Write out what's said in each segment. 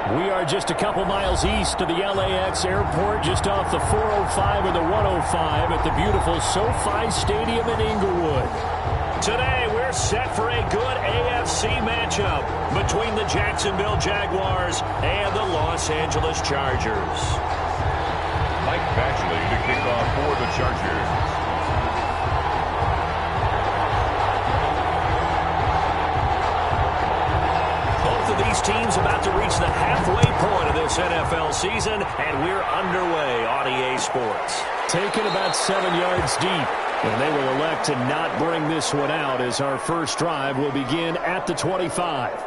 We are just a couple miles east of the LAX airport, just off the 405 and the 105 at the beautiful SoFi Stadium in Inglewood. Today, we're set for a good AFC matchup between the Jacksonville Jaguars and the Los Angeles Chargers. Mike Batchley to kick off for the Chargers. These teams about to reach the halfway point of this NFL season, and we're underway on EA Sports. Taken about 7 yards deep, and they will elect to not bring this one out as our first drive will begin at the 25.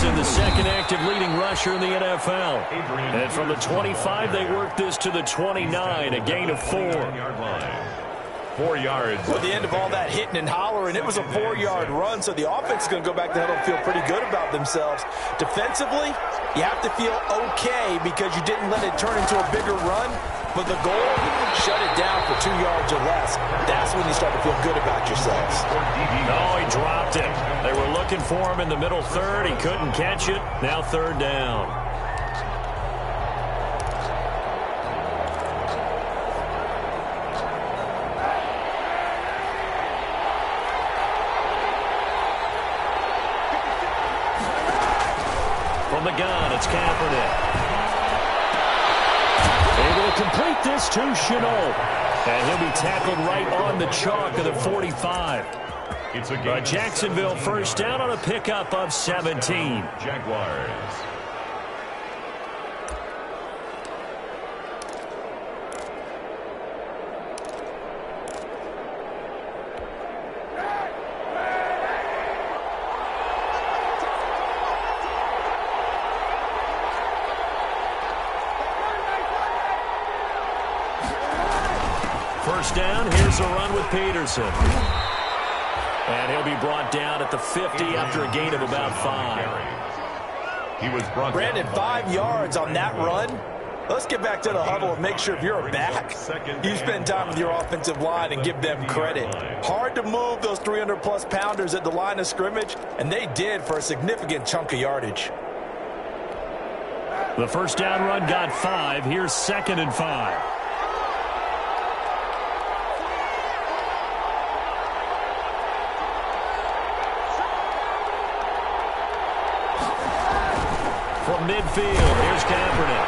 The second active leading rusher in the NFL. And from the 25, they work this to the 29, a gain of 4. 4 yards. At the end of all that hitting and hollering, it was a 4-yard run, so the offense is going to go back to huddle and feel pretty good about themselves. Defensively, you have to feel okay because you didn't let it turn into a bigger run, but the goal, shut it down for 2 yards or less. That's when you start to feel good about yourselves. No, he dropped it. They were looking for him in the middle third. He couldn't catch it. Now third down. From the gun, it's Kaepernick. Able to complete this to Chenault. And he'll be tackled right on the chalk of the 45. It's a Jacksonville first down on a pickup of 17. Jaguars. First down, here's a run with Peterson. And he'll be brought down at the 50 after a gain of about 5. He was brought Brandon, 5 yards on that run. Let's get back to the huddle and make sure if you're a back, you spend time with your offensive line and give them credit. Hard to move those 300-plus pounders at the line of scrimmage, and they did for a significant chunk of yardage. The first down run got 5. Here's 2nd and 5. From midfield, here's Kaepernick.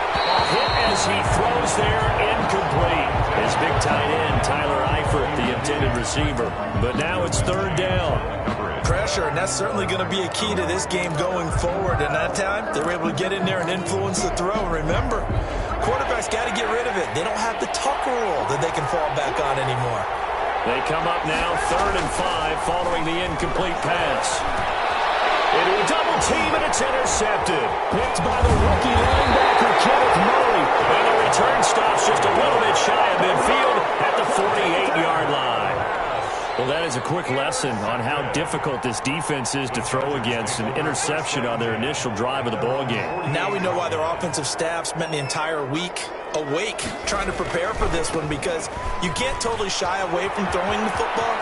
Hit as he throws there, incomplete. His big tight end, Tyler Eifert, the intended receiver. But now it's third down. Pressure, and that's certainly going to be a key to this game going forward. And that time, they were able to get in there and influence the throw. Remember, quarterbacks got to get rid of it. They don't have the Tucker rule that they can fall back on anymore. They come up now, 3rd and 5, following the incomplete pass. Into a double team, and it's intercepted. Picked by the rookie linebacker, Kenneth Murray. And the return stops just a little bit shy of midfield at the 48-yard line. Well, that is a quick lesson on how difficult this defense is to throw against. An interception on their initial drive of the ballgame. Now we know why their offensive staff spent the entire week awake trying to prepare for this one, because you can't totally shy away from throwing the football.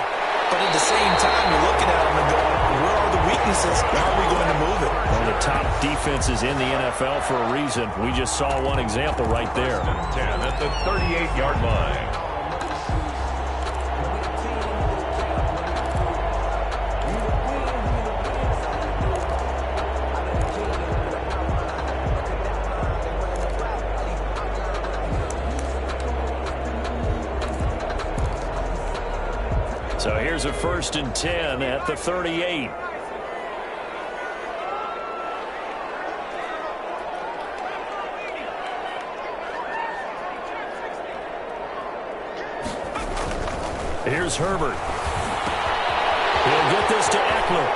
But at the same time, you're looking at them and going, where are the weaknesses? How are we going to move it? One of the top defenses in the NFL for a reason. We just saw one example right there. 10 at the 38-yard line. So here's a 1st and 10 at the 38. Here's Herbert. He'll get this to Eckler.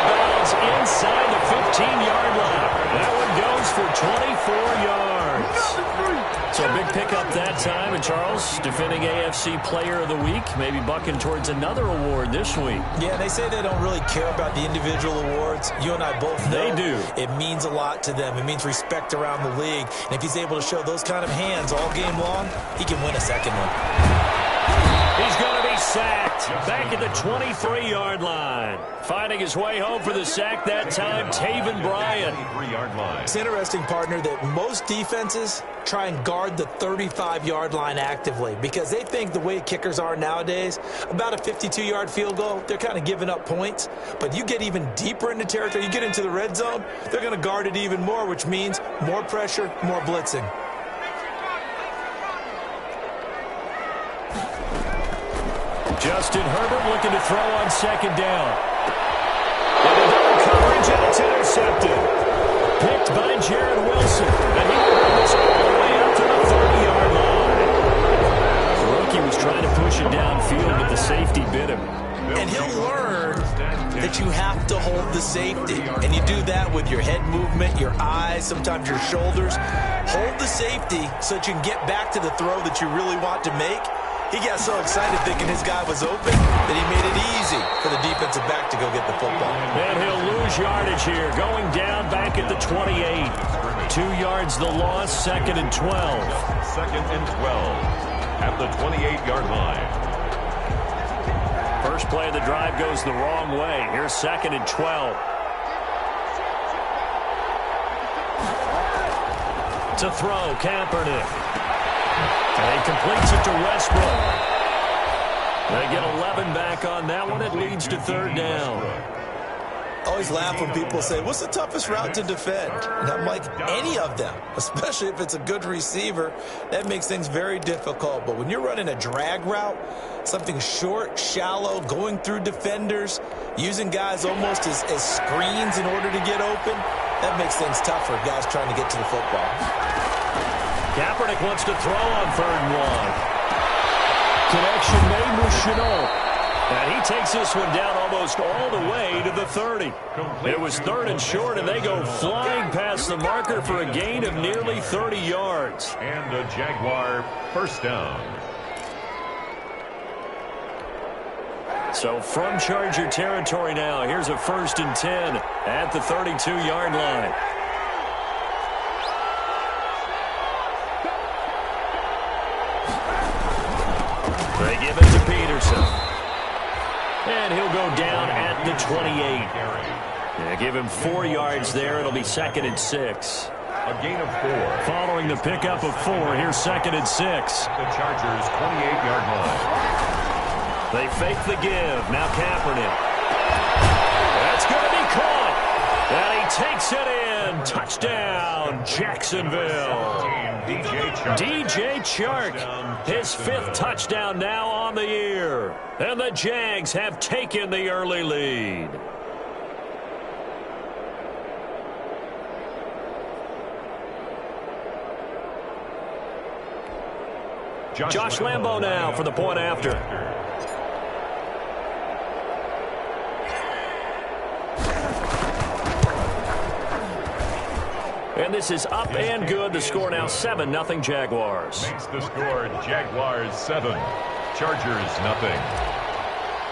Bounds inside the 15-yard line. That one goes for 24 yards. So a big pickup that time. And Charles, defending AFC Player of the Week, maybe bucking towards another award this week. Yeah, they say they don't really care about the individual awards. You and I both know they do. It means a lot to them. It means respect around the league. And if he's able to show those kind of hands all game long, he can win a second one. He's going to be sacked back at the 23-yard line. Finding his way home for the sack that time, Taven Bryan. It's interesting, partner, that most defenses try and guard the 35-yard line actively because they think the way kickers are nowadays, about a 52-yard field goal, they're kind of giving up points. But you get even deeper into territory, you get into the red zone, they're going to guard it even more, which means more pressure, more blitzing. Justin Herbert looking to throw on second down. And another coverage, and it's intercepted. Picked by Jared Wilson. And he will bring this all the way up to the 30-yard line. The rookie was trying to push it downfield, but the safety bit him. And he'll learn that you have to hold the safety. And you do that with your head movement, your eyes, sometimes your shoulders. Hold the safety so that you can get back to the throw that you really want to make. He got so excited thinking his guy was open that he made it easy for the defensive back to go get the football. And he'll lose yardage here, going down back at the 28. 2 yards the loss, 2nd and 12. 2nd and 12 at the 28-yard line. First play of the drive goes the wrong way. Here's 2nd and 12. To throw, Kaepernick. And he completes it to Westbrook. They get 11 back on that one. It leads to 3rd down. I always laugh when people say, what's the toughest route to defend? And I'm like, any of them, especially if it's a good receiver. That makes things very difficult. But when you're running a drag route, something short, shallow, going through defenders, using guys almost as screens in order to get open, that makes things tougher, guys trying to get to the football. Kaepernick wants to throw on 3rd and 1. Connection made with Chenault. And he takes this one down almost all the way to the 30. It was 3rd and short, and they go flying past the marker for a gain of nearly 30 yards. And a Jaguar first down. So from Charger territory now, here's a 1st and 10 at the 32-yard line. They give it to Peterson. And he'll go down at the 28. Yeah, give him 4 yards there. It'll be 2nd and 6. A gain of 4. Following the pickup of 4, here's 2nd and 6. The Chargers' 28-yard line. They fake the give. Now Kaepernick. That's going to be caught. And he takes it in. Touchdown, Jacksonville. DJ Chark, his 5th touchdown now on the year. And the Jags have taken the early lead. Josh Lambo now for the point after. And this is up and good. The score now 7-0 Jaguars. Makes the score Jaguars 7, Chargers 0.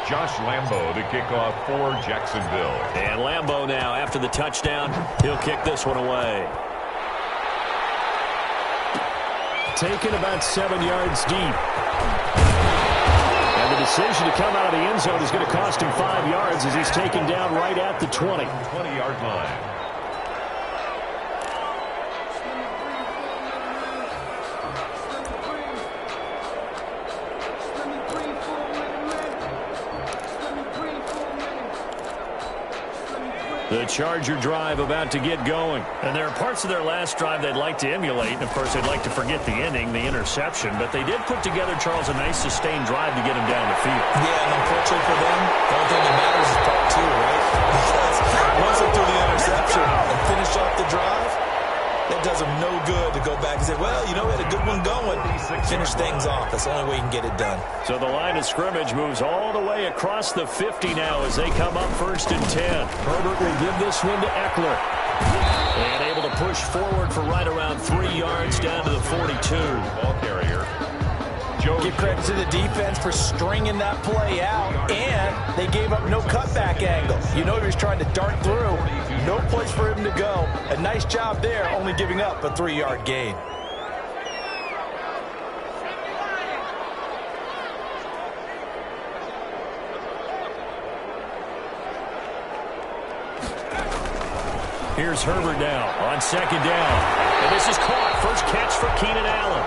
Josh Lambo to kick off for Jacksonville. And Lambo now after the touchdown. He'll kick this one away. Taken about 7 yards deep. And the decision to come out of the end zone is going to cost him 5 yards as he's taken down right at the 20. 20-yard line. The Charger drive about to get going. And there are parts of their last drive they'd like to emulate. And, of course, they'd like to forget the ending, the interception. But they did put together, Charles, a nice sustained drive to get him down the field. Yeah, and unfortunately for them, the only thing that matters is part 2, right? Because once they threw the interception and finish off the drive, that does them no good to go back and say, well, you know, we had a good one going. Finish things off. That's the only way you can get it done. So the line of scrimmage moves all the way across the 50 now as they come up 1st and 10. Herbert will give this one to Eckler. And able to push forward for right around 3 yards down to the 42. 2. Ball carrier. Give credit to the defense for stringing that play out, and they gave up no cutback angle. You know he was trying to dart through. No place for him to go. A nice job there, only giving up a 3-yard gain. Here's Herbert now on 2nd down. And this is caught. First catch for Keenan Allen.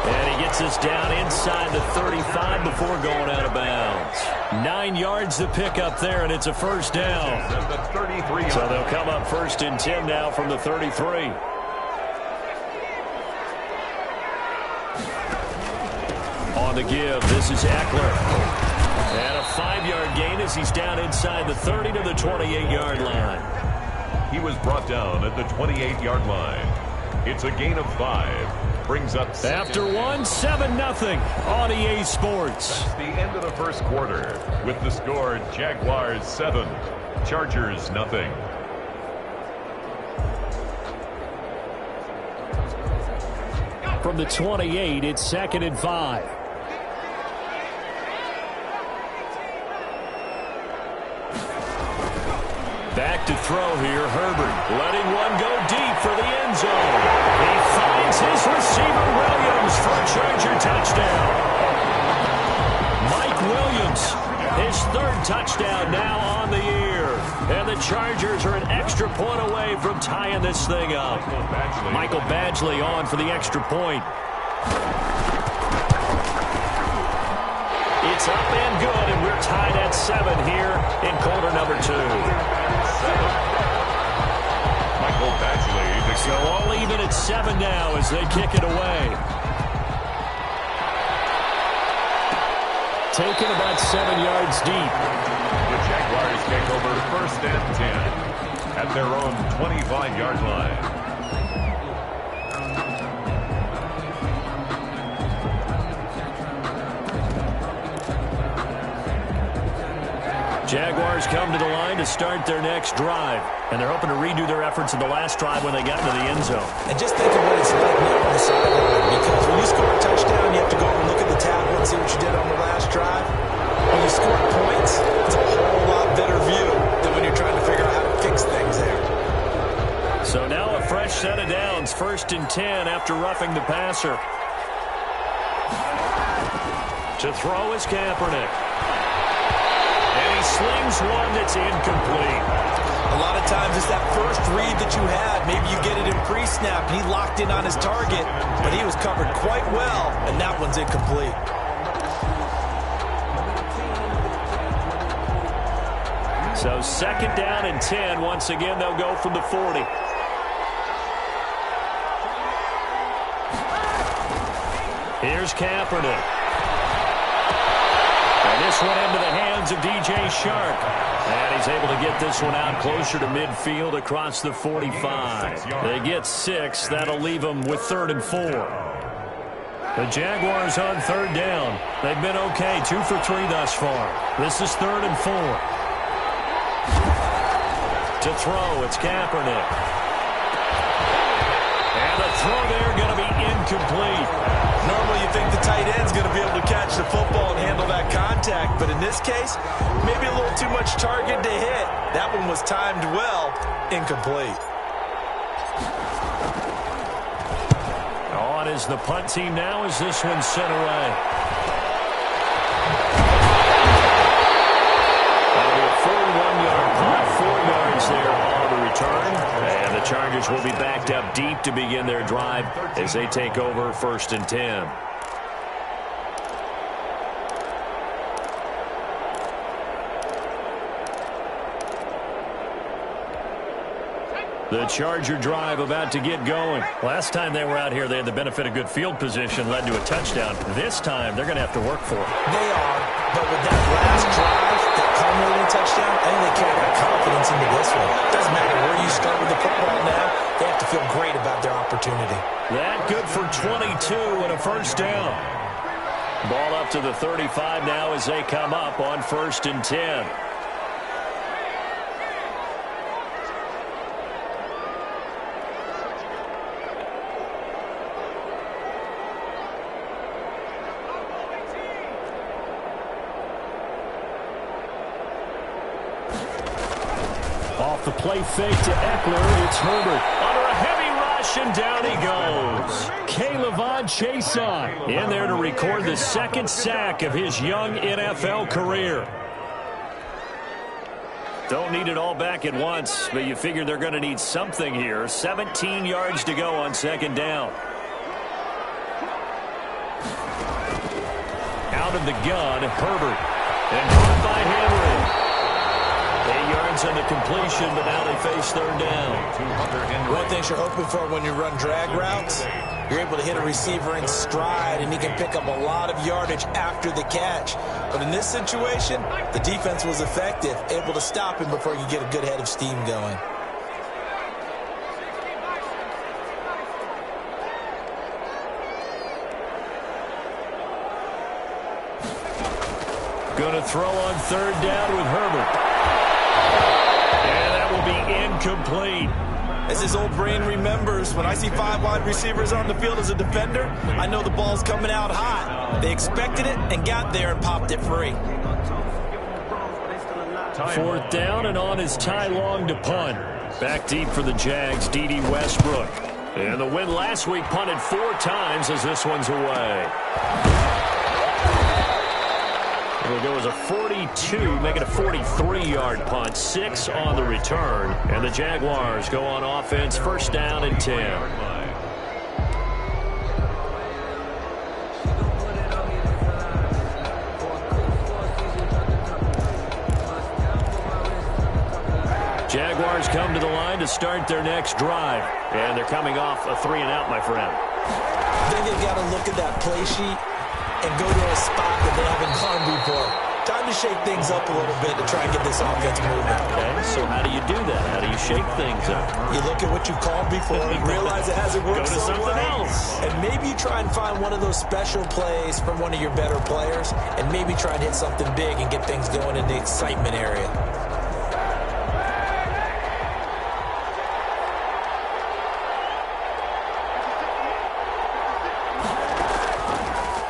And he gets us down inside the 35 before going out of bounds. 9 yards to pick up there, and it's a first down. So they'll come up 1st and 10 now from the 33. On the give, this is Eckler. And a 5-yard gain as he's down inside the 30 to the 28-yard line. He was brought down at the 28-yard line. It's a gain of 5. Brings up after 7-0 on EA Sports. That's the end of the first quarter with the score Jaguars 7, Chargers 0. From the 28, it's 2nd and 5. Back to throw here, Herbert. Letting one go deep for the end zone. He finds his receiver, Williams, for a Charger touchdown. Mike Williams, his 3rd touchdown now on the year. And the Chargers are an extra point away from tying this thing up. Michael Badgley on for the extra point. It's up and good, and we're tied at 7 here in quarter number 2. Michael Badgley. So all even at 7 now as they kick it away. Taken about 7 yards deep. The Jaguars take over 1st and 10 at their own 25-yard line. Jaguars come to the line to start their next drive. And they're hoping to redo their efforts in the last drive when they got into the end zone. And just think of what it's like now on the sideline. Because when you score a touchdown, you have to go and look at the tablet and see what you did on the last drive. When you score points, it's a whole lot better view than when you're trying to figure out how to fix things there. So now a fresh set of downs. 1st and 10 after roughing the passer. To throw is Kaepernick. And he slings one that's incomplete. A lot of times it's that first read that you had. Maybe you get it in pre-snap, and he locked in on his target, but he was covered quite well, and that one's incomplete. So 2nd down and 10. Once again, they'll go from the 40. Here's Kaepernick. And this one into the hands of DJ Shark. And he's able to get this one out closer to midfield across the 45. They get 6. That'll leave them with 3rd and 4. The Jaguars on 3rd down. They've been okay. 2 for 3 thus far. This is 3rd and 4. To throw, it's Kaepernick. And the throw there going to be incomplete. Normally you think the tight end's going to be able to catch the football and handle that contact, but in this case, maybe a little too much target to hit. That one was timed well, incomplete. On is the punt team now as this one's sent away. That'll be a 41-yard punt, 4 yards there on the return. And the Chargers will be backed up deep to begin their drive as they take over 1st and 10. The Charger drive about to get going. Last time they were out here, they had the benefit of good field position, led to a touchdown. This time, they're going to have to work for it. They are, but with that last drive, that culminating touchdown, I think they carry that confidence into this one. Doesn't matter where you start with the football now, they have to feel great about their opportunity. That good for 22 and a first down. Ball up to the 35 now as they come up on 1st and 10. the play fake to Eckler. It's Herbert. Under a heavy rush, and down he goes. K'Lavon Chaisson in there to record the second sack of his young NFL career. Don't need it all back at once, but you figure they're going to need something here. 17 yards to go on second down. Out of the gun, Herbert. And caught by Henry. 8 yards on the completion, but now they face third down. One thing you're hoping for when you run drag routes, you're able to hit a receiver in stride, and he can pick up a lot of yardage after the catch. But in this situation, the defense was effective, able to stop him before he could get a good head of steam going. Going to throw on third down with Herbert. And that will be incomplete. As his old brain remembers, when I see 5 wide receivers on the field as a defender, I know the ball's coming out hot. They expected it and got there and popped it free. Fourth down, and on is Ty Long to punt. Back deep for the Jags, D.D. Westbrook. And the win last week punted 4 times as this one's away. It'll go as a 42, make it a 43-yard punt, 6 on the return. And the Jaguars go on offense, first down and 10. Jaguars come to the line to start their next drive. And they're coming off a 3-and-out, my friend. I think they've got to look at that play sheet and go to a spot that they haven't gone before. Time to shake things up a little bit to try and get this offense moving. Okay, so how do you do that? How do you shake things up? You look at what you called before and realize it hasn't worked so well. Else. And maybe you try and find one of those special plays from one of your better players, and maybe try and hit something big and get things going in the excitement area.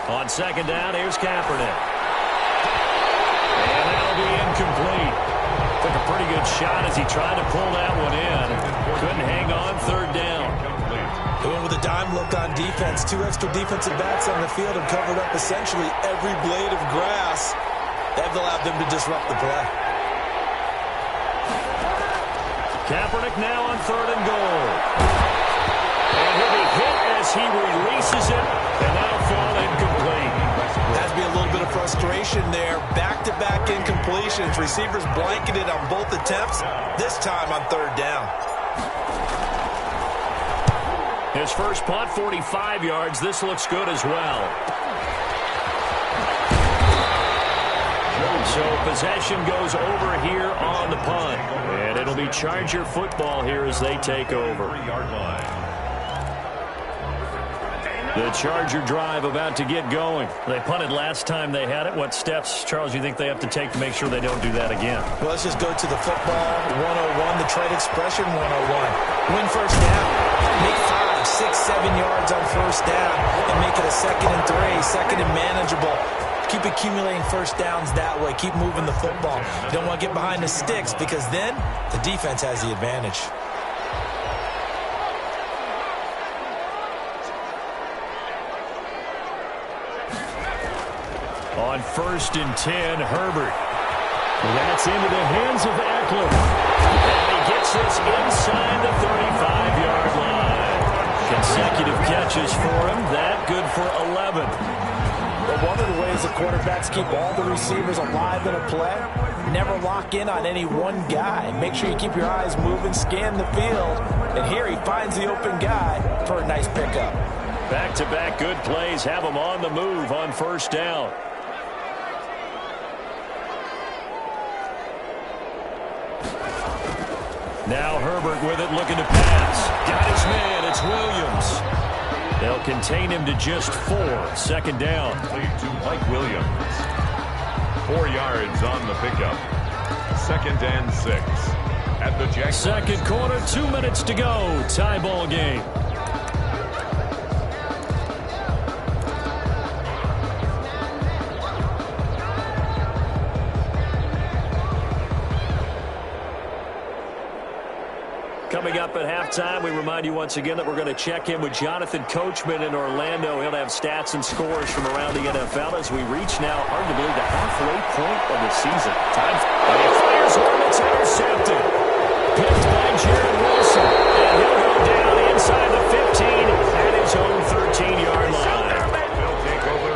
On second down, here's Kaepernick. And that'll be incomplete. Took a pretty good shot as he tried to pull that one in. Couldn't hang on third down. Going with a dime look on defense. 2 extra defensive backs on the field have covered up essentially every blade of grass. They've allowed them to disrupt the play. Kaepernick now on third and goal. And he'll be hit as he releases it. And that'll fall incomplete. Has to be a little bit of frustration there. Back-to-back incompletions. Receivers blanketed on both attempts, this time on third down. His first punt, 45 yards. This looks good as well. So possession goes over here on the punt. And it'll be Charger football here as they take over. The Charger drive about to get going. They punted last time they had it. What steps, Charles, you think they have to take to make sure they don't do that again? Well, let's just go to the football 101, the trade expression 101. Win first down. Make 5, 6, 7 yards on first down and make it a 2nd and 3, second and manageable. Keep accumulating first downs that way. Keep moving the football. You don't want to get behind the sticks because then the defense has the advantage. On first and 10, Herbert. That's into the hands of Eckler. And he gets this inside the 35-yard line. Consecutive catches for him. That good for 11. But one of the ways the quarterbacks keep all the receivers alive in a play, never lock in on any one guy. Make sure you keep your eyes moving, scan the field. And here he finds the open guy for a nice pickup. Back-to-back good plays have him on the move on first down. Now Herbert with it, looking to pass. Got his man, it's Williams. They'll contain him to just 4. Second down. To Mike Williams. 4 yards on the pickup. 2nd and 6. At the Jaguars. Second quarter, 2 minutes to go. Tie ball game. Coming up at halftime, we remind you once again that we're going to check in with Jonathan Coachman in Orlando. He'll have stats and scores from around the NFL as we reach now, hard to believe, the halfway point of the season. Time fires one that's intercepted. Picked by Jared Wilson. And he'll go down inside the 15 at his own 13-yard line.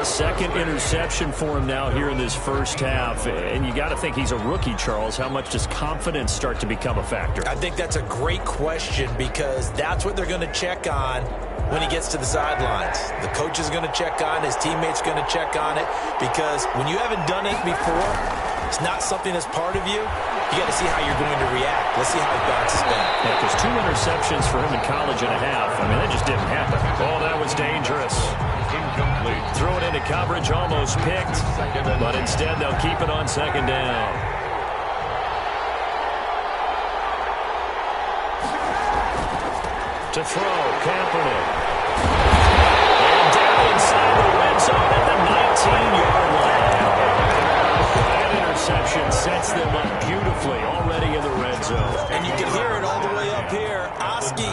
Second interception for him now here in this first half. And you got to think he's a rookie, Charles. How much does confidence start to become a factor? I think that's a great question because that's what they're going to check on when he gets to the sidelines. The coach is going to check on, his teammates going to check on it, because when you haven't done it before, it's not something that's part of you. You got to see how you're going to react. Let's see how he bounces back. Yeah, because 2 interceptions for him in college and a half. I mean, that just didn't happen. Oh, that was dangerous. Incomplete. Throw it into coverage, almost picked. But instead, they'll keep it on second down. To throw, Kaepernick. And down inside the red zone at the 19-yard line. That interception sets them up beautifully already in the red zone. And you can hear it all the way up here. Oski,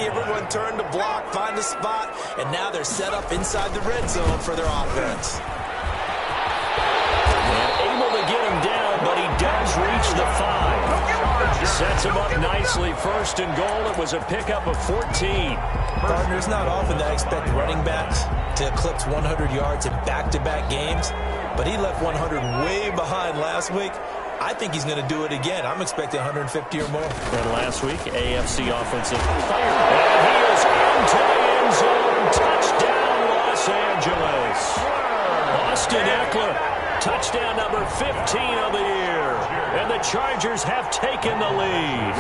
everyone turned to block, find a spot, and now they're set up inside the red zone for their offense. And able to get him down, but he does reach the 5. Sets him up nicely. First and goal. It was a pickup of 14. Partner, it's not often that I expect running backs to eclipse 100 yards in back-to-back games, but he left 100 way behind last week. I think he's going to do it again. I'm expecting 150 or more. And last week, AFC Offensive Player. And he is into the end zone. Touchdown, Los Angeles. Austin Eckler, touchdown number 15 of the year. And the Chargers have taken the lead.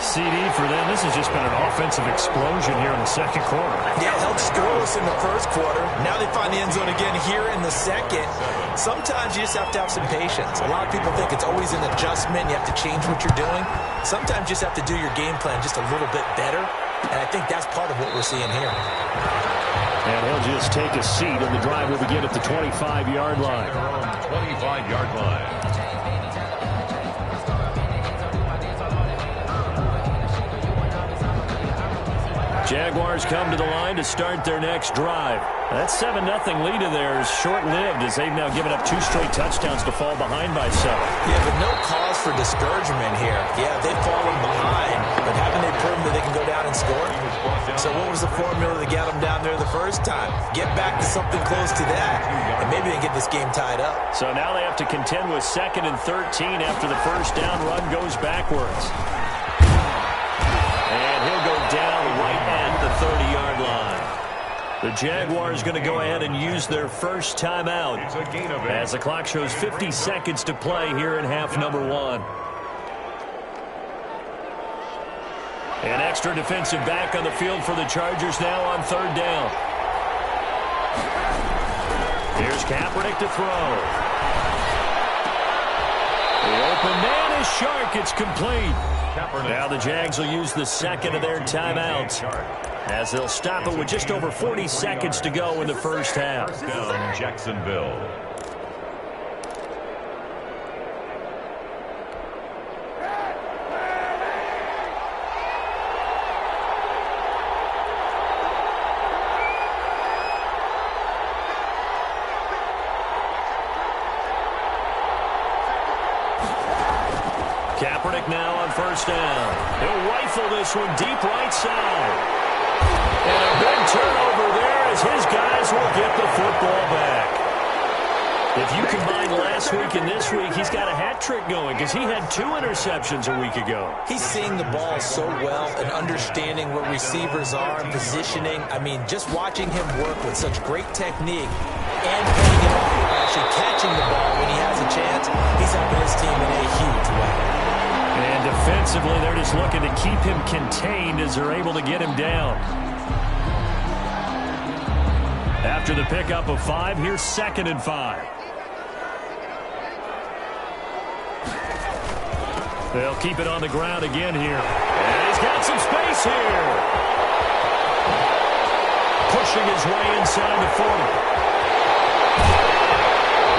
CD for them. This has just been an offensive explosion here in the second quarter. Yeah, held scoreless in the first quarter. Now they find the end zone again here in the second. Sometimes you just have to have some patience. A lot of people think it's always an adjustment. You have to change what you're doing. Sometimes you just have to do your game plan just a little bit better. And I think that's part of what we're seeing here. And he'll just take a seat, and the drive will begin at the 25-yard line. 25-yard line. Jaguars come to the line to start their next drive. That 7-0 lead of theirs short-lived as they've now given up 2 straight touchdowns to fall behind by 7. Yeah, but no cause for discouragement here. Yeah, they've fallen behind, but haven't they proven that they can go down and score? So what was the formula to get them down there the first time? Get back to something close to that, and maybe they can get this game tied up. So now they have to contend with 2nd and 13 after the first down run goes backwards. And he'll go down right at the 30-yard line. The Jaguars going to go ahead and use their first timeout as the clock shows 50 seconds to play here in half number 1. An extra defensive back on the field for the Chargers now on 3rd down. Here's Kaepernick to throw. The open man is Shark. It's complete. Now the Jags will use the second of their timeouts as they'll stop it with just over 40 seconds to go in the first half. Down Jacksonville. Kaepernick now on first down. He'll rifle this one deep right side. And a big turnover there as his guys will get the football back. If you combine last week and this week, he's got a hat trick going because he had 2 interceptions a week ago. He's seeing the ball so well and understanding where receivers are and positioning. I mean, just watching him work with such great technique and paying it off, actually catching the ball when he has a chance, he's helping his team in a huge way. And defensively, they're just looking to keep him contained as they're able to get him down. After the pickup of 5, here's 2nd and 5. They'll keep it on the ground again here. And he's got some space here. Pushing his way inside the 40.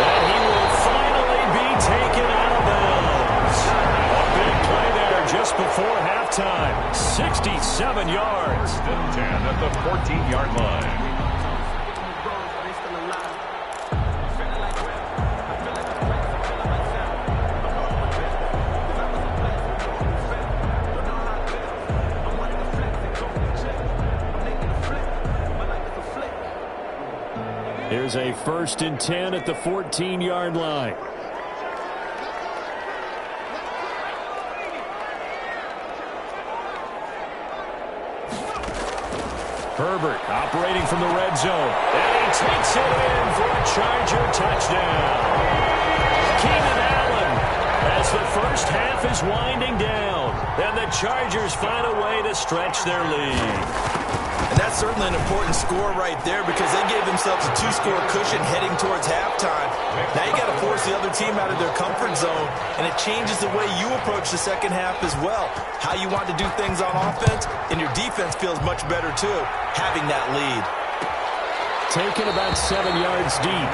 And he will finally be taken out of bounds. A big play just before halftime. 67 yards. First and 10 at the 14-yard line. Here's a 1st and 10 at the 14-yard line. Herbert operating from the red zone. And he takes it in for a Charger touchdown. Keenan Allen, as the first half is winding down, and the Chargers find a way to stretch their lead. And that's certainly an important score right there because they gave themselves a 2-score cushion heading towards halftime. Now you got to force the other team out of their comfort zone, and it changes the way you approach the second half as well. How you want to do things on offense, and your defense feels much better too, having that lead. Taken about 7 yards deep.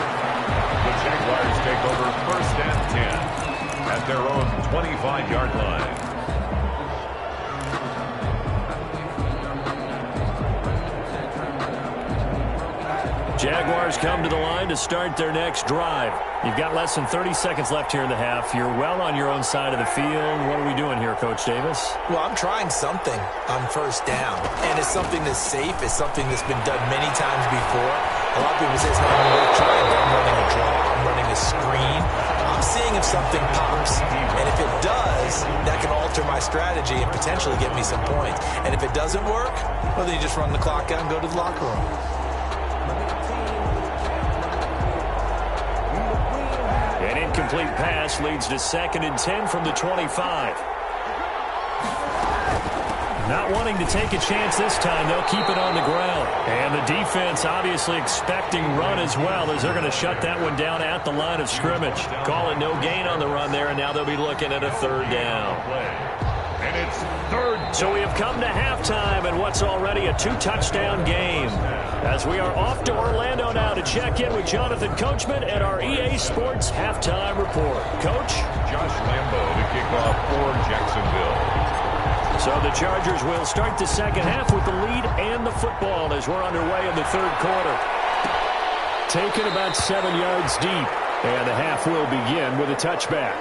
The Jaguars take over 1st and 10 at their own 25-yard line. Jaguars come to the line to start their next drive. You've got less than 30 seconds left here in the half. You're well on your own side of the field. What are we doing here, Coach Davis? Well, I'm trying something on 1st down, and it's something that's safe. It's something that's been done many times before. A lot of people say it's not even worth trying. I'm running a draw. I'm running a screen. I'm seeing if something pops, and if it does, that can alter my strategy and potentially get me some points. And if it doesn't work, well, then you just run the clock out and go to the locker room. An incomplete pass leads to 2nd and 10 from the 25. Not wanting to take a chance this time, they'll keep it on the ground. And the defense obviously expecting run as well, as they're going to shut that one down at the line of scrimmage. Call it no gain on the run there, and now they'll be looking at a 3rd down. And it's 3rd. So we have come to halftime in what's already a 2-touchdown game. As we are off to Orlando now to check in with Jonathan Coachman at our EA Sports Halftime Report. Coach? Josh Lambo to kick off for Jacksonville. So the Chargers will start the second half with the lead and the football as we're underway in the 3rd quarter. Taken about 7 yards deep, and the half will begin with a touchback.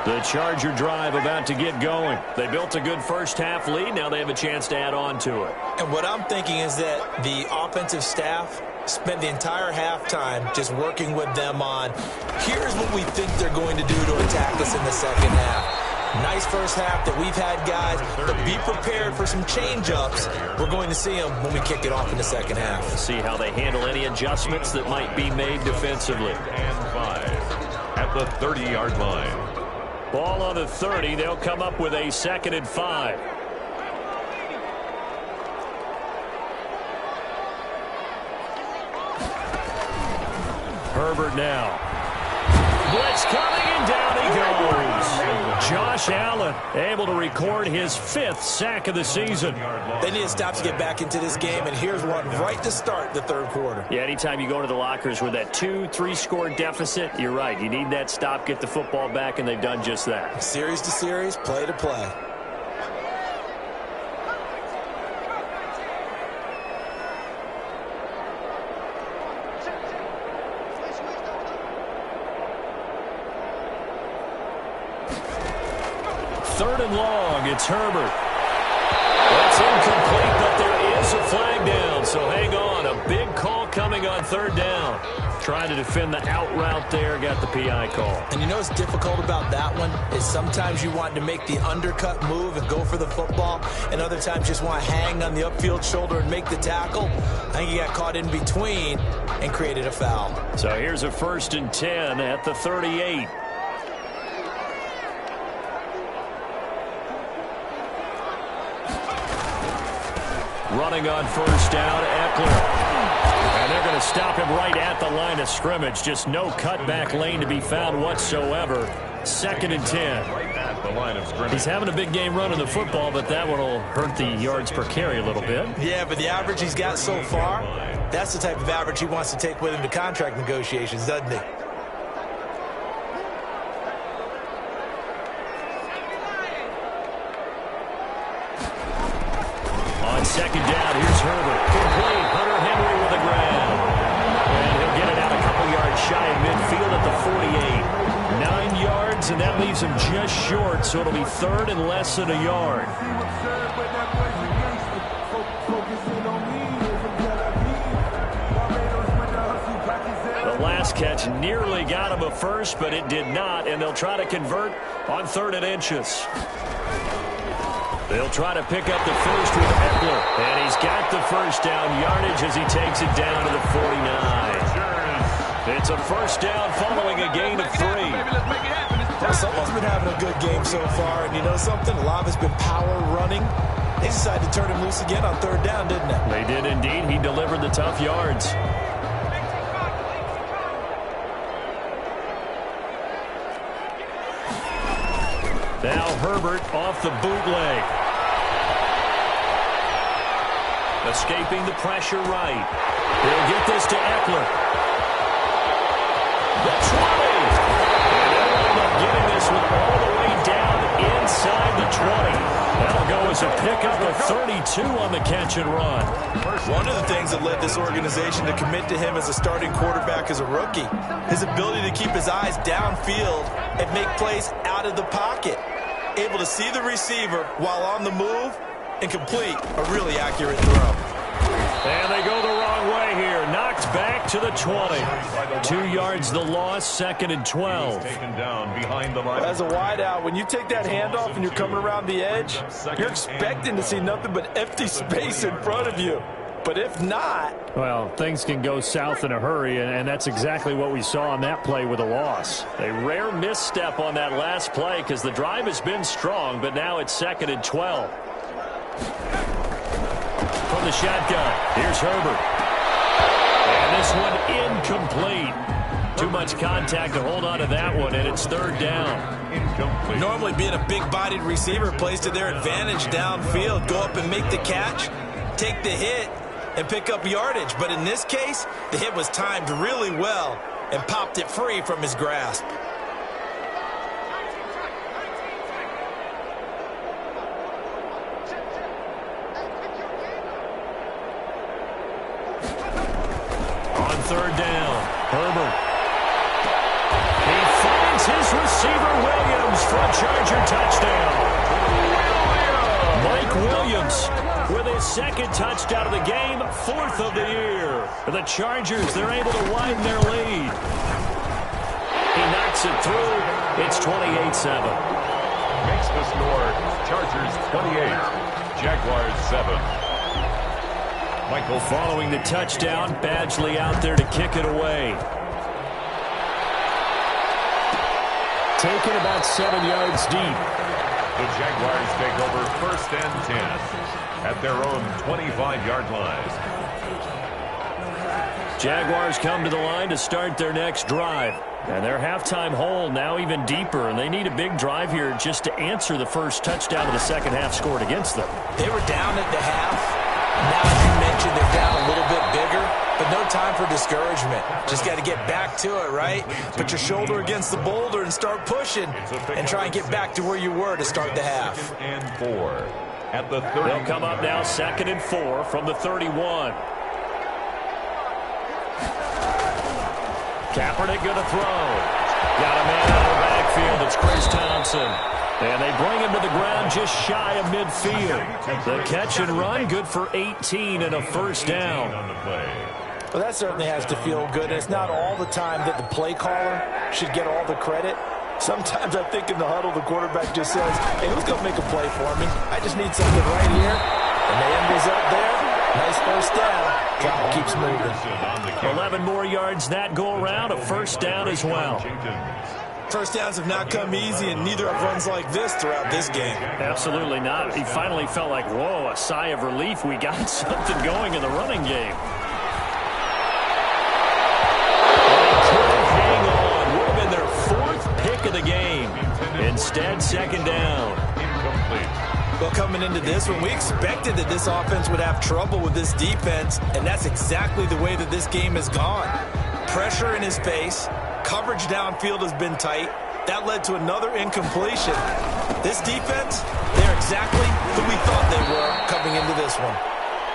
The Charger drive about to get going. They built a good first half lead. Now they have a chance to add on to it. And what I'm thinking is that the offensive staff spent the entire halftime just working with them on, here's what we think they're going to do to attack us in the second half. Nice first half that we've had, guys, but be prepared for some change-ups. We're going to see them when we kick it off in the second half. See how they handle any adjustments that might be made defensively. And 5 at the 30-yard line. Ball on the 30. They'll come up with a 2nd and 5. Herbert now. Blitz coming, and down he goes. Josh Allen able to record his 5th sack of the season. They need to stop to get back into this game, and here's one right to start the 3rd quarter. Yeah, anytime you go to the lockers with that 2-3-score deficit, you're right. You need that stop, get the football back, and they've done just that. Series to series, play to play. Third and long, it's Herbert. That's incomplete, but there is a flag down, so hang on. A big call coming on 3rd down. Trying to defend the out route there, got the PI call. And you know what's difficult about that one is sometimes you want to make the undercut move and go for the football, and other times just want to hang on the upfield shoulder and make the tackle. I think he got caught in between and created a foul. So here's a 1st and 10 at the 38. Running on 1st down, Eckler. And they're going to stop him right at the line of scrimmage. Just no cutback lane to be found whatsoever. 2nd and 10. Right at the line of scrimmage. He's having a big game running the football, but that one will hurt the yards per carry a little bit. Yeah, but the average he's got so far, that's the type of average he wants to take with him to contract negotiations, doesn't he? On 2nd down, here's Herbert. Complete. Hunter Henry with the grab. And he'll get it out a couple yards shy of midfield at the 48. 9 yards, and that leaves him just short, so it'll be 3rd and less than a yard. The last catch nearly got him a first, but it did not, and they'll try to convert on 3rd and inches. They'll try to pick up the first with Eckler, and he's got the first down yardage as he takes it down to the 49. It's a first down following a gain of 3. Well, someone's been having a good game so far, and you know something? A lot of it's been power running. They decided to turn him loose again on 3rd down, didn't they? They did indeed. He delivered the tough yards. Now Herbert off the bootleg. Escaping the pressure right. They'll get this to Eckler. The 20. And they'll end up getting this one all the way down inside the 20. That'll go as a pickup of 32 on the catch and run. One of the things that led this organization to commit to him as a starting quarterback as a rookie, his ability to keep his eyes downfield and make plays out of the pocket. Able to see the receiver while on the move and complete a really accurate throw. And they go the wrong way here. Knocked back to the 20. 2 yards the loss, 2nd and 12. Taken down behind the line. As a wideout, when you take that handoff and you're coming around the edge, you're expecting to see nothing but empty space in front of you. But if not... Well, things can go south in a hurry, and that's exactly what we saw on that play with a loss. A rare misstep on that last play because the drive has been strong, but now it's 2nd and 12. From the shotgun, here's Herbert. And this one incomplete. Too much contact to hold on to that one, and it's 3rd down. Incomplete. Normally being a big-bodied receiver plays to their advantage downfield. Go up and make the catch, take the hit, and pick up yardage. But in this case, the hit was timed really well and popped it free from his grasp. On 3rd down, Herbert. He finds his receiver, Williams, for a Charger touchdown. Mike Williams with his 2nd touchdown of the game, 4th of the year. The Chargers, they're able to widen their lead. He knocks it through. It's 28-7. Makes the score. Chargers 28. Jaguars 7. Michael Following the touchdown, Badgley out there to kick it away. Taken about 7 yards deep. The Jaguars take over 1st and 10 at their own 25-yard line. Jaguars come to the line to start their next drive. And their halftime hole now even deeper, and they need a big drive here just to answer the first touchdown of the second half scored against them. They were down at the half. Now, as you mentioned, they're down a little bit bigger, but no time for discouragement. Just got to get back to it, right? Put your shoulder against the boulder and start pushing and try and get back to where you were to start the half. 2nd and 4 at the 30. They'll come up now 2nd and 4 from the 31. Kaepernick going to throw. Got a man out of the backfield. It's Chris Thompson. And they bring him to the ground just shy of midfield. The catch and run, good for 18 and a first down. Well, that certainly has to feel good. And it's not all the time that the play caller should get all the credit. Sometimes I think in the huddle, the quarterback just says, hey, who's going to make a play for me? I just need something right here. And the end result there, nice first down. Clock keeps moving. 11 more yards that go around, a first down as well. First downs have not come easy, and neither have runs like this throughout this game. Absolutely not. He finally felt like, whoa, a sigh of relief. We got something going in the running game. Instead, second down. Incomplete. Well, coming into this one, we expected that this offense would have trouble with this defense, and that's exactly the way that this game has gone. Pressure in his face. Coverage downfield has been tight. That led to another incompletion. This defense, they're exactly who we thought they were coming into this one.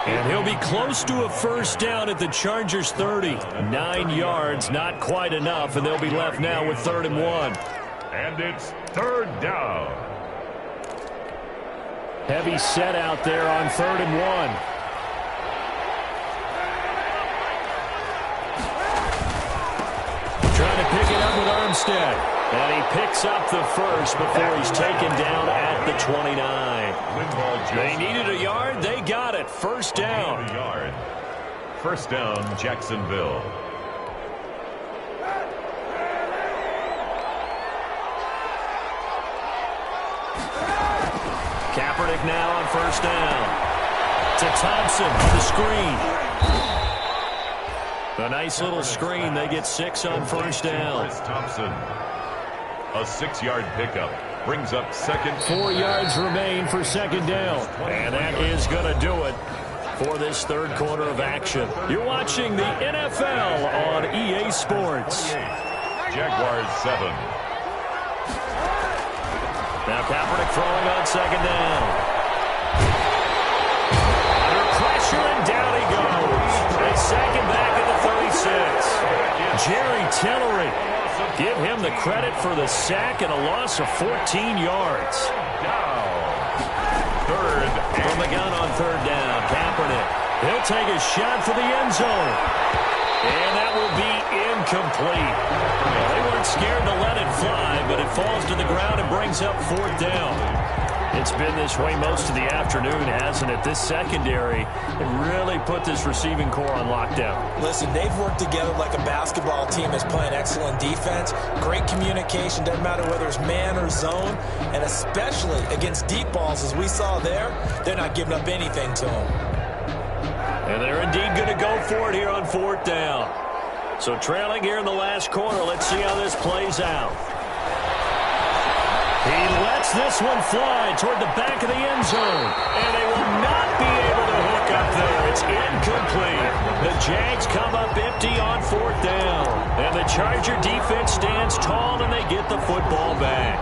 And he'll be close to a first down at the Chargers' 30. 9 yards, not quite enough, and they'll be left now with 3rd and 1. And it's 3rd down. Heavy set out there on 3rd and 1. Trying to pick it up with Armstead. And he picks up the first before he's taken down at the 29. They needed a yard. They got it. First down. First down, Jacksonville. Kaepernick now on first down. To Thompson, the screen. A nice little screen. They get 6 on first down. Thompson. A 6-yard pickup brings up second. 4 yards remain for second down. And that is going to do it for this third quarter of action. You're watching the NFL on EA Sports. Jaguars 7. Now Kaepernick throwing on second down. Under pressure and down he goes. They sack him back at the 36. Jerry Tillery. Give him the credit for the sack and a loss of 14 yards. Down. Third. From the gun on third down, Kaepernick. He'll take a shot for the end zone. And that will be incomplete. Well, they weren't scared to let it fly, but it falls to the ground and brings up 4th down. It's been this way most of the afternoon, hasn't it? This secondary really put this receiving core on lockdown. Listen, they've worked together like a basketball team that's playing excellent defense. Great communication, doesn't matter whether it's man or zone. And especially against deep balls, as we saw there, they're not giving up anything to them. And they're indeed going to go for it here on 4th down. So trailing here in the last quarter, let's see how this plays out. He lets this one fly toward the back of the end zone. And they will not be able to hook up there. It's incomplete. The Jags come up empty on 4th down. And the Charger defense stands tall and they get the football back.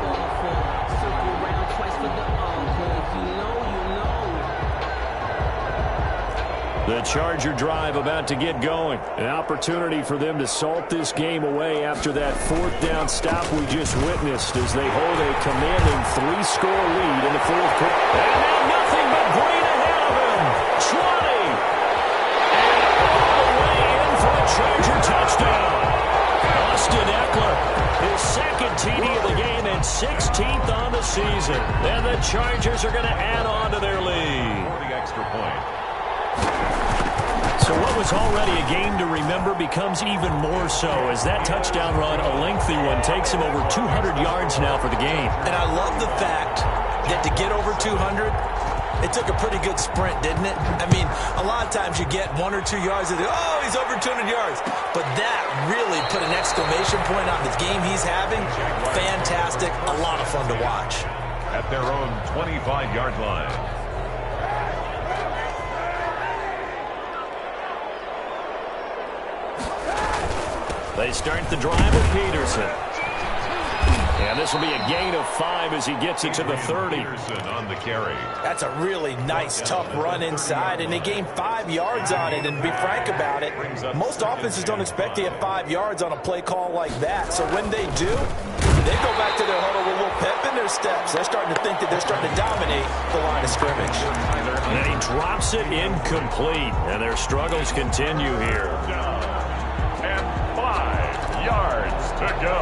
The Charger drive about to get going. An opportunity for them to salt this game away after that 4th down stop we just witnessed as they hold a commanding 3-score lead in the 4th quarter. And now nothing but green ahead of him. 20. And all the way in for a Charger touchdown. Austin Eckler, his second TD of the game and 16th on the season. And the Chargers are going to add on to their lead. For the extra point. So what was already a game to remember becomes even more so as that touchdown run, a lengthy one, takes him over 200 yards now for the game. And I love the fact that to get over 200, it took a pretty good sprint, didn't it? I mean, a lot of times you get 1 or 2 yards and oh, he's over 200 yards. But that really put an exclamation point on the game he's having. Fantastic. A lot of fun to watch. At their own 25-yard line. They start the drive with Peterson. And this will be a gain of 5 as he gets it to the 30. Peterson on the carry. That's a really nice, tough run inside, and they gained 5 yards on it. And to be frank about it, most offenses don't expect to get 5 yards on a play call like that. So when they do, they go back to their huddle with a little pep in their steps. They're starting to think that they're starting to dominate the line of scrimmage. And he drops it incomplete, and their struggles continue here. And 5 yards to go.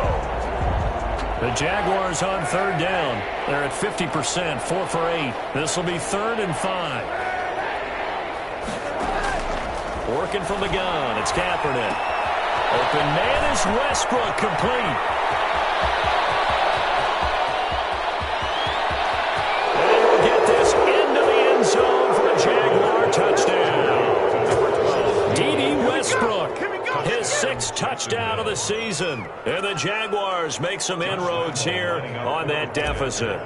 The Jaguars on third down. They're at 50%, 4 for 8. This will be 3rd and 5. Working from the gun, it's Kaepernick. Open man is Westbrook, complete. And we'll get this into the end zone for a Jaguar touchdown. D.D. Westbrook, his 6th touchdown of the season. season. And the Jaguars make some inroads here on that deficit.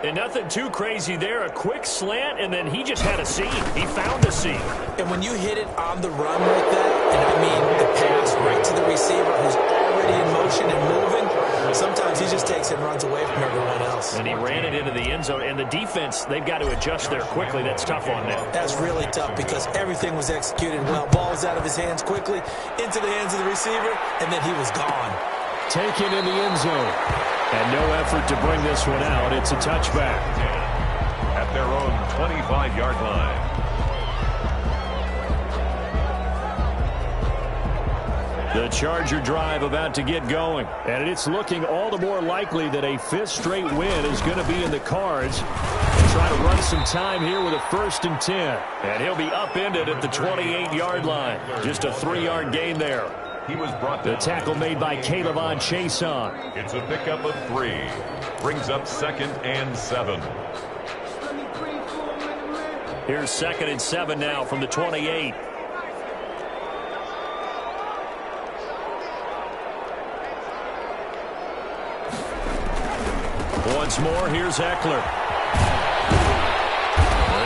And nothing too crazy there. A quick slant, and then he just had a seam. He found a seam. And when you hit it on the run like that, and I mean the pass right to the receiver who's already in motion and moving, sometimes he just takes it and runs away from everyone else. And he ran it into the end zone. And the defense, they've got to adjust there quickly. That's tough on them. That's really tough because everything was executed well. Ball was out of his hands quickly, into the hands of the receiver, and then he was gone. Taken in the end zone. And no effort to bring this one out. It's a touchback. At their own 25-yard line. The Charger drive about to get going. And it's looking all the more likely that a fifth straight win is going to be in the cards. Try to run some time here with a 1st and 10. And he'll be upended at the 28-yard line. Just a 3-yard gain there. He was brought down. The tackle made by Caleb Chason. It's a pickup of 3. Brings up 2nd and 7. Here's 2nd and 7 now from the 28. Once more, here's Eckler.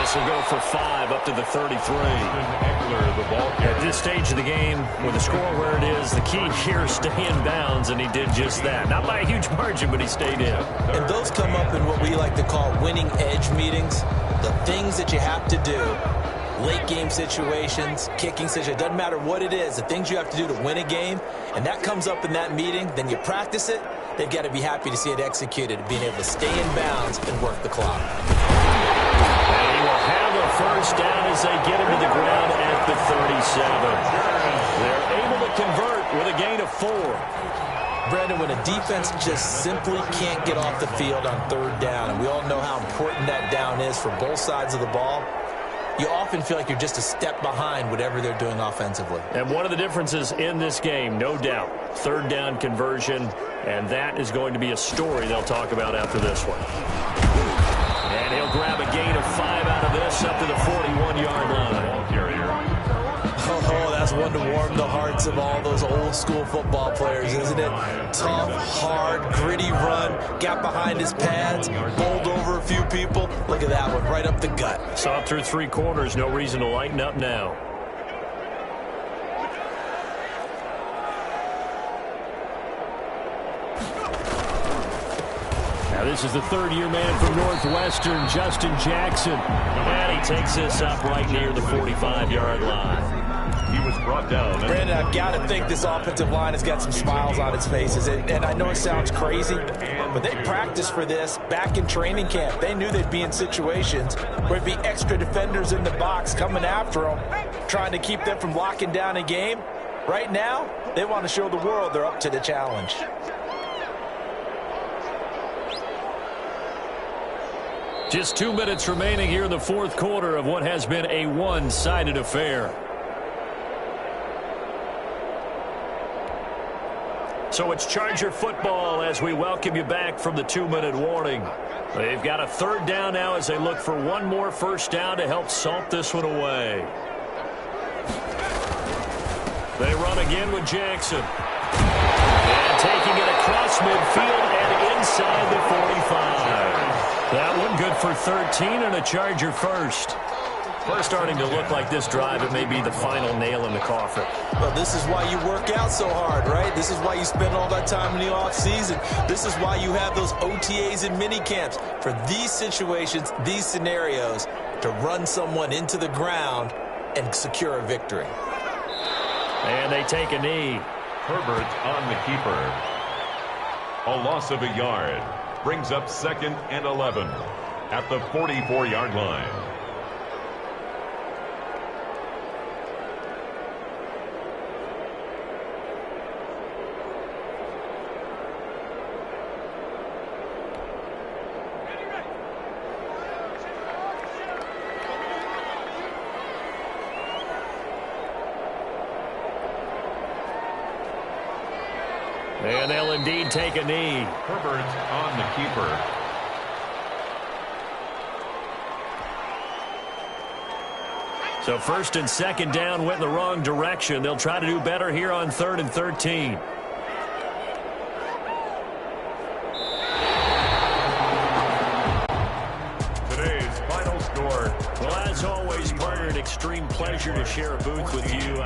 This will go for 5 up to the 33. Eckler, the ball carrier. At this stage of the game, with the score where it is, the key here is stay in bounds, and he did just that. Not by a huge margin, but he stayed in. And those come up in what we like to call winning edge meetings. The things that you have to do, late game situations, kicking situations, doesn't matter what it is, the things you have to do to win a game, and that comes up in that meeting, then you practice it. They've got to be happy to see it executed, being able to stay in bounds and work the clock. And he will have a first down as they get him to the ground at the 37. They're able to convert with a gain of 4. Brandon, when a defense just simply can't get off the field on 3rd down, and we all know how important that down is for both sides of the ball, you often feel like you're just a step behind whatever they're doing offensively. And one of the differences in this game, no doubt, 3rd down conversion, and that is going to be a story they'll talk about after this one. And he'll grab a gain of 5 out of this up to the 41-yard line. Oh, that's one to warm the hearts of all those old-school football players, isn't it? Tough, hard, gritty run, got behind his pads, bowled over a few people. Look at that one, right up the gut. Saw through 3 quarters, no reason to lighten up now. Now this is the 3rd-year man from Northwestern, Justin Jackson. And he takes this up right near the 45-yard line. He was brought down. Brandon, I've got to think this offensive line has got some smiles on its faces. And I know it sounds crazy, but they practiced for this back in training camp. They knew they'd be in situations where there'd be extra defenders in the box coming after them, trying to keep them from locking down a game. Right now, they want to show the world they're up to the challenge. Just 2 minutes remaining here in the 4th quarter of what has been a one-sided affair. So it's Charger football as we welcome you back from the 2-minute warning. They've got a 3rd down now as they look for one more first down to help salt this one away. They run again with Jackson. And taking it across midfield and inside the 45. That one good for 13 and a Charger first. We're starting to look like this drive, it may be the final nail in the coffin. Well, this is why you work out so hard, right? This is why you spend all that time in the offseason. This is why you have those OTAs and mini camps. For these situations, these scenarios, to run someone into the ground and secure a victory. And they take a knee. Herbert on the keeper. A loss of a yard. Brings up 2nd and 11 at the 44-yard line. And they'll indeed take a knee. Herbert on the keeper. So 1st and 2nd down went in the wrong direction. They'll try to do better here on 3rd and 13. extreme pleasure to share a booth with you.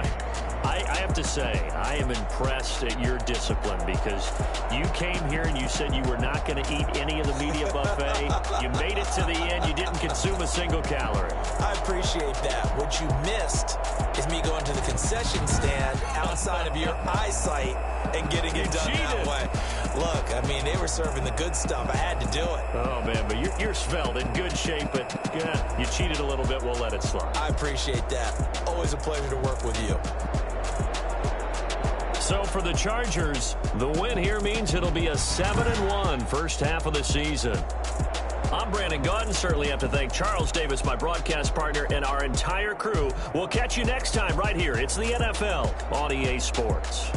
I have to say, I am impressed at your discipline because you came here and you said you were not going to eat any of the media buffet. You made it to the end. You didn't consume a single calorie. I appreciate that. What you missed is me going to the concession stand outside of your eyesight and getting it done that way. Look, I mean, they were serving the good stuff. I had to do it. Oh, man, but you're svelte, in good shape, but you cheated a little bit. We'll let it slide. I appreciate that. Always a pleasure to work with you. So for the Chargers, the win here means it'll be a 7-1 first half of the season. I'm Brandon Gaudin. Certainly have to thank Charles Davis, my broadcast partner, and our entire crew. We'll catch you next time right here. It's the NFL on EA Sports.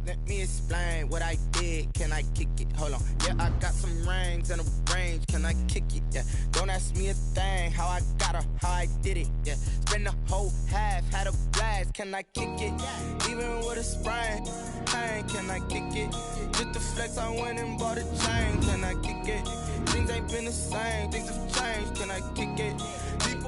Let me explain what I did. Can I kick it? Hold on. Yeah, I got some rings and a range. Can I kick it? Yeah. Don't ask me a thing. How I got her, how I did it. Yeah. Spend the whole half, had a blast. Can I kick it? Even with a sprain, pain. Can I kick it? Just the flex, I went and bought a chain. Can I kick it? Things ain't been the same. Things have changed. Can I kick it? Deep